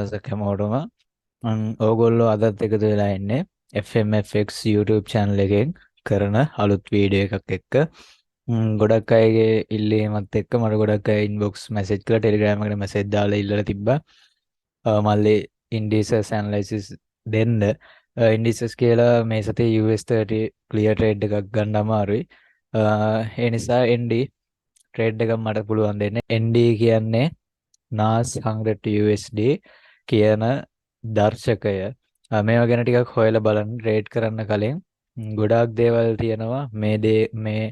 දවසක් හැමෝටම. ඕගොල්ලෝ අදත් එකතු වෙලා ඉන්නේ FMFX YouTube channel එකෙන් කරන අලුත් වීඩියෝ එකක් එක්ක. ගොඩක් අයගේ ඉල්ලීමත් එක්ක මට ගොඩක් අය ඉන්බොක්ස් මැසේජ් කරලා Telegram එකට මැසේජ් දාලා ඉල්ලලා තිබ්බා. මල්ලි ඉන්ඩිසස් ඇනලයිසිස් දෙන්න. ඉන්ඩිසස් කියලා මේ සතියේ US30 ක්ලියර් ට්‍රේඩ් එකක් ගන්න අමාරුයි. ඒ නිසා ND ට්‍රේඩ් එකක් මට පුළුවන් දෙන්න. ND කියන්නේ NAS100USD කියන දර්ශකය. මේවා ගැන ටිකක් හොයලා බලන්න ට්‍රේඩ් කරන්න කලින් ගොඩාක් දේවල් තියෙනවා මේ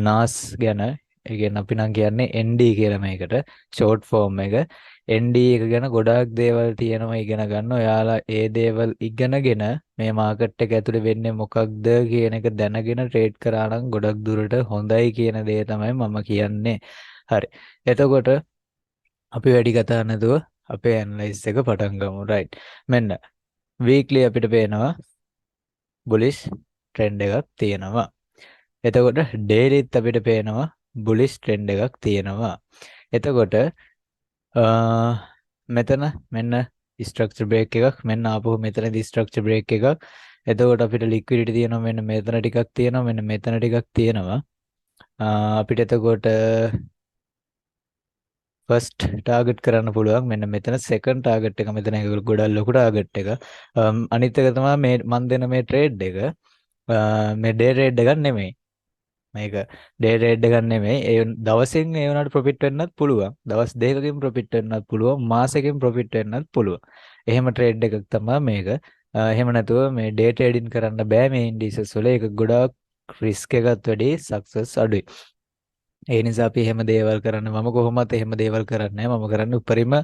NAS ගැන. ඒ කියන්නේ අපි නම් කියන්නේ ND කියලා මේකට ෂෝට් ෆෝම් එක. ND එක ගැන ගොඩාක් දේවල් තියෙනවා ඉගෙන ගන්න. ඔයාලා ඒ දේවල් ඉගෙනගෙන මේ මාකට් එක ඇතුලේ වෙන්නේ මොකක්ද කියන එක දැනගෙන ට්‍රේඩ් කරා නම් ගොඩක් දුරට හොඳයි කියන දේ තමයි මම කියන්නේ. හරි. එතකොට අපි වැඩි කතා නැතුව අපේ ඇනලයිස් එක පටන් ගමු. රයිට්. මෙන්න වීක්ලි අපිට පේනවා බුලිෂ් ට්‍රෙන්ඩ් එකක් තියෙනවා. එතකොට ඩේලිත් අපිට පේනවා බුලිෂ් ට්‍රෙන්ඩ් එකක් තියෙනවා. එතකොට මෙතන මෙන්න ස්ට්‍රක්චර් බ්‍රේක් එකක්, මෙන්න ආපහු මෙතනදී ස්ට්‍රක්චර් බ්‍රේක් එකක්. එතකොට අපිට ලික්විඩිටි තියෙනවා මෙන්න මෙතන ටිකක් තියෙනවා, මෙන්න මෙතන ටිකක් තියෙනවා. අපිට එතකොට ෆස්ට් ටාගට් කරන්න පුළුවන් මෙන්න මෙතන. සෙකන්ඩ් ටාගට් එක මෙතන ගොඩක් ලොකු ටාගට් එක. අනිත් එක තමයි මේ මන් දෙන මේ ට්‍රේඩ් එක මේ ඩේ ට්‍රේඩ් එකක් නෙමෙයි. මේක ඩේ ට්‍රේඩ් එකක් නෙමෙයි. ඒ දවසින් ඒ වුණාට ප්‍රොෆිට් වෙන්නත් පුළුවන්. දවස් දෙකකින් ප්‍රොෆිට් වෙන්නත් පුළුවන්. මාසෙකින් ප්‍රොෆිට් වෙන්නත් පුළුවන්. එහෙම ට්‍රේඩ් එකක් තමයි මේක. එහෙම නැතුව මේ ඩේ ට්‍රේඩින් කරන්න බෑ මේ ඉන්ඩිසස් වල. ඒක ගොඩාක් රිස්ක් එකත් වැඩි, සක්සස් අඩුයි. ඒ නිසා අපි එහෙම දේවල් කරන්න මම කොහොමත් එහෙම දේවල් කරන්නේ නැහැ. මම කරන්නේ උපරිම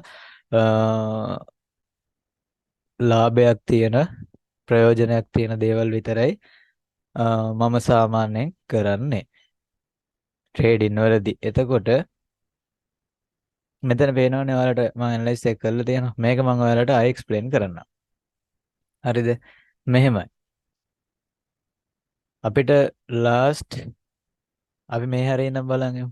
ලාභයක් තියෙන ප්‍රයෝජනයක් තියෙන දේවල් විතරයි මම සාමාන්‍යයෙන් කරන්නේ ට්‍රේඩින් වලදී. එතකොට මෙතන පේනවනේ ඔයාලට මම ඇනලයිස් එක කරලා තියෙනවා. මේක මම ඔයාලට ආයෙ එක්ස්ප්ලেইন කරන්නම්. හරිද? මෙහෙමයි. අපිට ලාස්ට් අපි මේ හැරේ ඉඳන් බලන් යමු.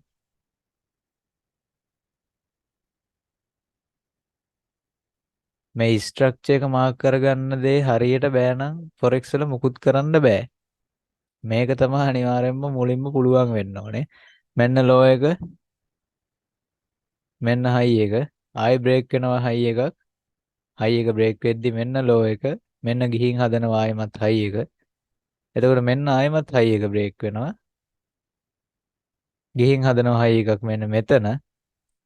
මේ ස්ට්‍රක්චර් එක මාක් කරගන්න දේ හරියට බෑ නම් forex වල මුකුත් කරන්න බෑ. මේක තමයි අනිවාර්යයෙන්ම මුලින්ම පුළුවන් වෙන්න ඕනේ. මෙන්න ලෝ එක, මෙන්න හයි එක, ආයි බ්‍රේක් වෙනවා හයි එකක්. හයි එක බ්‍රේක් වෙද්දි මෙන්න ලෝ එක, මෙන්න ගිහින් හදනවා ආයිමත් හයි එක. එතකොට මෙන්න ආයිමත් හයි එක බ්‍රේක් වෙනවා. ගිහින් හදනවා හයි එකක් මෙන්න මෙතන.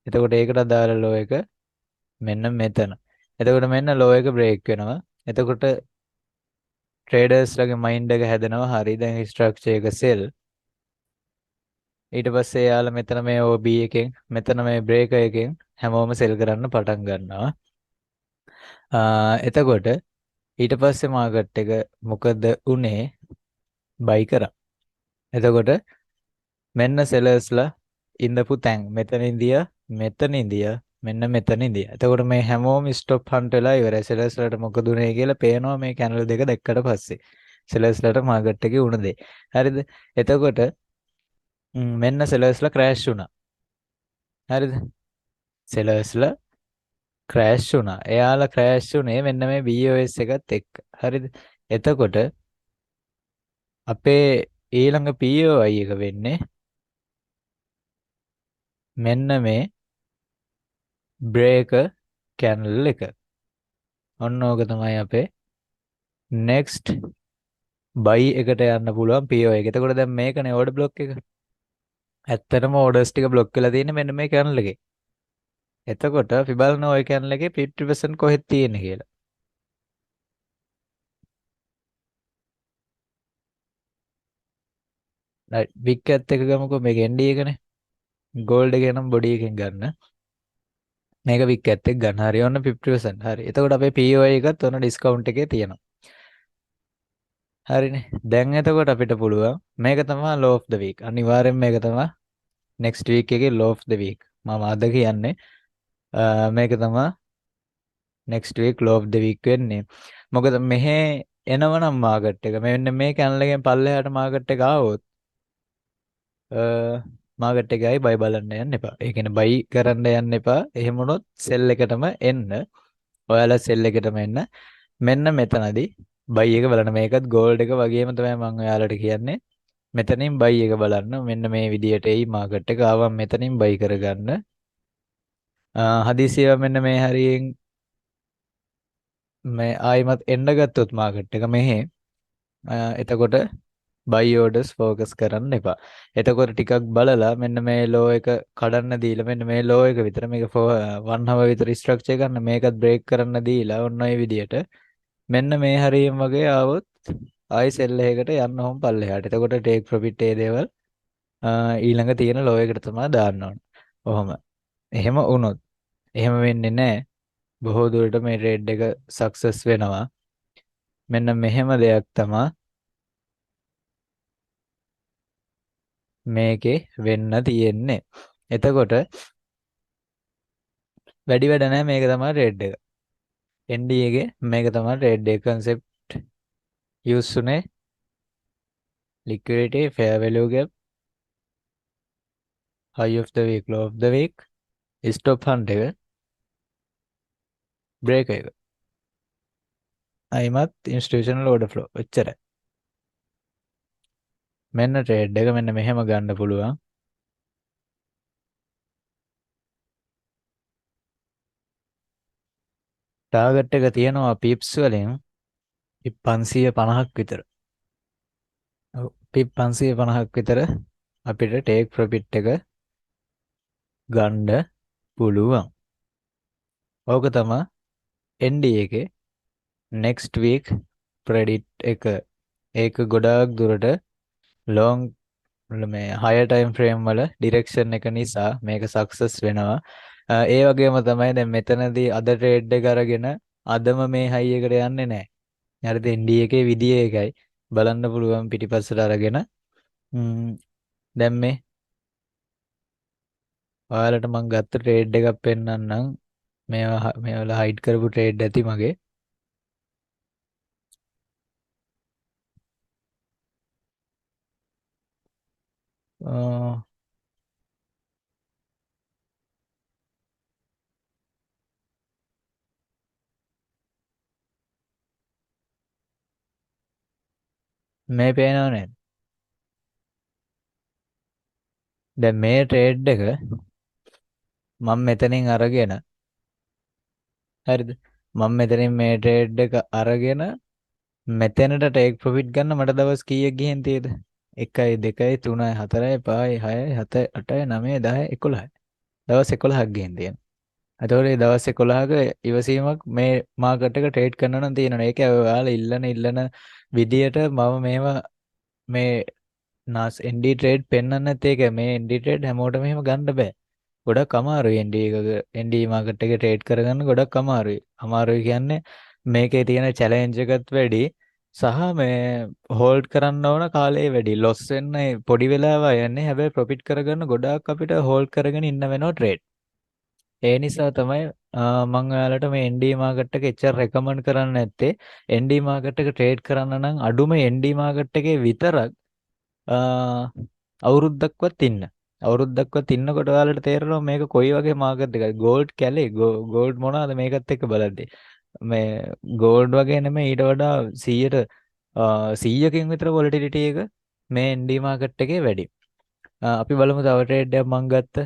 එතකොට ඒකට අදාළ ලෝ එක මෙන්න මෙතන. එතකොට මෙන්න ලෝ එක බ්‍රේක් වෙනවා. එතකොට ට්‍රේඩර්ස්ලගේ මයින්ඩ් එක හැදෙනවා. හරි, දැන් ස්ට්‍රක්චර් එක සෙල්. ඊට පස්සේ යාලා මෙතන මේ OB එකෙන්, මෙතන මේ බ්‍රේකර් එකෙන් හැමෝම සෙල් කරන්න පටන් ගන්නවා. එතකොට ඊට පස්සේ මාකට් එක මොකද උනේ? බයි කරා. එතකොට මෙන්න සෙලර්ස්ලා ඉඳපු තැන් මෙතන ඉඳියා, මෙතන ඉඳියා, මෙන්න මෙතන ඉඳියා. එතකොට මේ හැමෝම ස්ටොප් හන්ට් වෙලා ඉවරයි. සෙලර්ස්ලාට මොකද උනේ කියලා පේනවා මේ කැනල් දෙක දැක්කට පස්සේ. සෙලර්ස්ලාට මාකට් එකේ උණ දේ. හරිද? එතකොට මෙන්න සෙලර්ස්ලා ක්‍රෑෂ් වුණා. හරිද? සෙලර්ස්ලා ක්‍රෑෂ් වුණා. එයාලා ක්‍රෑෂ් වුණේ මෙන්න මේ BOS එකත් එක්ක. හරිද? එතකොට අපේ ඊළඟ POI එක වෙන්නේ මෙන්න මේ බ්‍රේකර් කැනල් එක. ඔන්න ඕක තමයි අපේ next buy එකට යන්න පුළුවන් POI එක. එතකොට දැන් මේකනේ order block එක. ඇත්තටම orders ටික block වෙලා තියෙන්නේ මෙන්න මේ කැනල් එකේ. එතකොට අපි බලන ওই කැනල් එකේ 50% කොහෙද තියෙන්නේ කියලා. right, big එකත් එක ගමුකෝ. මේක ND එකනේ. gold එක නම් body එකෙන් ගන්න. මේක big එකත් එක්ක ගන්න. හරි, ඔන්න 50%. හරි. එතකොට අපේ POI එකත් ඔන්න discount එකේ තියෙනවා. හරිනේ. දැන් එතකොට අපිට පුළුවන් මේක තමයි low of the week. අනිවාර්යෙන් මේක තමයි next week එකේ low of the week. මම අද කියන්නේ මේක තමයි next week low of the week වෙන්නේ. මොකද මෙහෙ එනවනම් මාකට් එක මෙන්න මේ කැනල් එකෙන් පල්ලෙහාට මාකට් එක ආවොත් මාකට් එකයි බයි බලන්න යන්න එපා. ඒ කියන්නේ බයි කරන්න යන්න එපා. එහෙම වුණොත් සෙල් එකටම එන්න. ඔයාලා සෙල් එකටම එන්න. මෙන්න මෙතනදී බයි එක බලන්න. මේකත් ගෝල්ඩ් එක වගේම තමයි මම ඔයාලට කියන්නේ. මෙතනින් බයි එක බලන්න. මෙන්න මේ විදියට එයි මාකට් එක ආවම මෙතනින් බයි කරගන්න. හදිසියෙ මෙන්න මේ හරියෙන් මේ ආයිමත් එන්න ගත්තොත් මාකට් එක මෙහෙ එතකොට buy orders focus කරන්න එපා. එතකොට ටිකක් බලලා මෙන්න මේ low එක කඩන්න දීලා මෙන්න මේ low එක විතර මේක 1 hour විතර ස්ට්‍රක්චර් ගන්න මේකත් break කරන්න දීලා ඔන්න ඔය විදියට මෙන්න මේ හරියම වගේ ආවොත් ආයි sell එකකට යන්න ඕම් පල්ලෙහාට. එතකොට take profit ඒ දේවල් ඊළඟ තියෙන low එකට තමයි දාන්න ඕන. ඔහොම. එහෙම වුණොත් එහෙම වෙන්නේ නැහැ. බොහෝ දුරට මේ trade එක success වෙනවා. මෙන්න මෙහෙම දෙයක් තමයි මේකේ වෙන්න තියෙන්නේ. එතකොට වැඩි වැඩ නැහැ මේක තමයි රේට් එක. ND එකේ මේක තමයි රේට් එක concept use උනේ liquidity fair value gap high of the week low of the week stop hunt එක break එක. අයිමත් institutional order flow එච්චරයි. මෙන්න trade එක මෙන්න මෙහෙම ගන්න පුළුවන්. ටාගට් එක තියෙනවා pips වලින් pip 550ක් විතර. ඔව් pip 550ක් විතර අපිට take profit එක ගන්න පුළුවන්. ඕක තමයි ND එකේ next week predict එක. ඒක ගොඩාක් දුරට long මේ higher time frame වල direction එක නිසා මේක success වෙනවා. ඒ වගේම තමයි දැන් මෙතනදී අද trade එක අරගෙන අදම මේ high එකට යන්නේ නැහැ. හරිද? ND එකේ විදිය එකයි. බලන්න පුළුවන් පිටිපස්සට අරගෙන. දැන් මේ ඔයාලට මම ගත්ත trade එකක් පෙන්නන්නම්. මේවල hide කරපු trade ඇති මගේ. මේ පේනව නේද? දැන් මේ trade එක මම මෙතනින් අරගෙන හරිද? මම මෙතනින් මේ trade එක අරගෙන මෙතනට take profit ගන්න මට දවස් කීයක් ගිහින් තියෙද? 1 2 3 4 5 6 7 8 9 10 11. දවස් 11ක් ගිහින් තියෙනවා. එතකොට මේ දවස් 11ක ඉවසීමක් මේ මාකට් එක ට්‍රේඩ් කරන්න නම් තියෙනවා. ඒක ඔයාලා ඉල්ලන විදියට මම මේවා මේ NAS ND trade පෙන්වන්න නැත්. ඒක මේ ND trade හැමෝටම එහෙම ගන්න බෑ. ගොඩක් අමාරුයි ND එකක ND මාකට් එකේ ට්‍රේඩ් කරගන්න ගොඩක් අමාරුයි. අමාරුයි කියන්නේ මේකේ තියෙන චැලෙන්ජ් එකත් වැඩි සහ මේ හෝල්ඩ් කරන්න ඕන කාලය වැඩි. ලොස් වෙන්න පොඩි වෙලාවක් යන්නේ. හැබැයි ප්‍රොෆිට් කරගන්න ගොඩාක් අපිට හෝල්ඩ් කරගෙන ඉන්න වෙනවා ට්‍රේඩ්. ඒ නිසා තමයි මම ඔයාලට මේ ND මාකට් එක එච්චර රෙකමන්ඩ් කරන්නේ නැත්තේ. ND මාකට් එක ට්‍රේඩ් කරන්න නම් අඩුම ND මාකට් එකේ විතරක් අවුරුද්දක්වත් ඉන්න. අවුරුද්දක්වත් ඉන්නකොට ඔයාලට තේරෙනවා මේක කොයි වගේ මාකට් එකක්ද. ගෝල්ඩ් කැලේ ගෝල්ඩ් මොනවාද මේකත් එක්ක බලද්දී. මේ ගෝල්ඩ් වගේ නෙමෙයි ඊට වඩා 100ට 100කින් විතර වොලටිලිටි එක මේ ND මාකට් එකේ වැඩි. අපි බලමු තව ට්‍රේඩ් එකක් මම ගත්ත.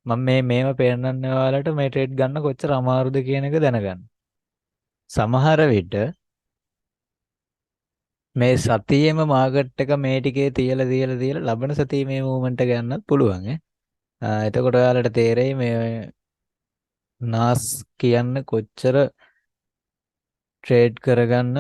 මම මේව පෙන්නන්න ඔයාලට මේ ට්‍රේඩ් ගන්න කොච්චර අමාරුද කියන එක දැනගන්න. සමහර විට මේ සතියේම මාකට් එක මේ ටිකේ තියලා ලබන සතියේ මේ මූවමන්ට් එක ගන්නත් පුළුවන් එතකොට ඔයාලට තේරෙයි මේ NAS කියන්නේ කොච්චර ට්‍රේඩ් කරගන්න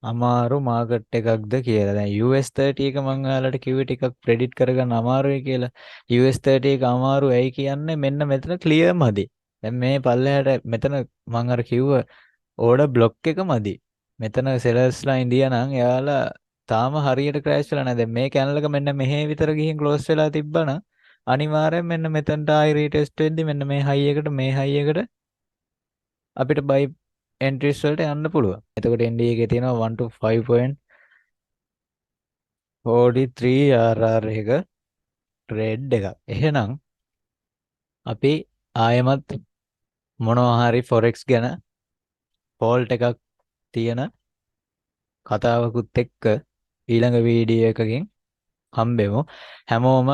අමාරු මාකට් එකක්ද කියලා. දැන් US30 එක මම ඔයාලට කිව්වේ ටිකක් ප්‍රෙඩිට් කරගන්න අමාරුයි කියලා. US30 එක අමාරු ඇයි කියන්නේ මෙන්න මෙතන ක්ලියර් මදි. දැන් මේ පල්ලෙහාට මෙතන මම අර කිව්ව ඕඩර් බ්ලොක් එක මදි. මෙතන සෙලර්ස්ලා ඉඳියා නම් එයාලා තාම හරියට ක්‍රෑෂ් වෙලා නැහැ. දැන් මේ කැනල් එක මෙන්න මෙහෙ විතර ගිහින් ක්ලෝස් වෙලා තිබ්බනම් අනිවාර්යෙන් මෙන්න මෙතනට ආයි රීටෙස්ට් වෙද්දි මෙන්න මේ හයි එකට අපිට බයි එන්ට්‍රීස් වලට යන්න පුළුවන්. එතකොට ND එකේ තියෙනවා 1 to 5.43 RR එක ට්‍රේඩ් එකක්. එහෙනම් අපි ආයෙමත් මොනවා හරි forex ගැන fault එකක් තියෙන කතාවකුත් එක්ක ඊළඟ වීඩියෝ එකකින් හම්බෙමු. හැමෝම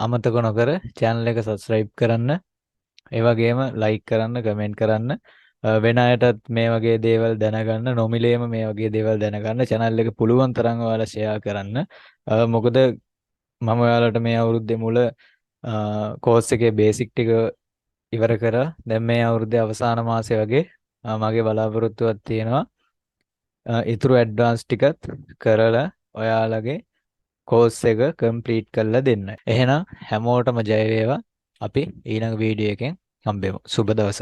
අමතක නොකර channel එක subscribe කරන්න, ඒ වගේම like කරන්න, comment කරන්න, වෙන අයටත් මේ වගේ දේවල් දැනගන්න, නොමිලේම මේ වගේ දේවල් දැනගන්න channel එක පුළුවන් තරම් ඔයාලා share කරන්න. මොකද මම ඔයාලට මේ අවුරුද්දේ මුල course එකේ basic ටික ඉවර කරා. දැන් මේ අවුරුද්දේ අවසාන මාසයේ වගේ මගේ බලාපොරොත්තුවක් තියෙනවා ඊතුරු ඇඩ්වාන්ස් ටිකත් කරලා ඔයාලගේ කෝස් එක කම්ප්ලීට් කරලා දෙන්න. එහෙනම් හැමෝටම ජය වේවා. අපි ඊළඟ වීඩියෝ එකෙන් හම්බෙමු. සුබ දවස.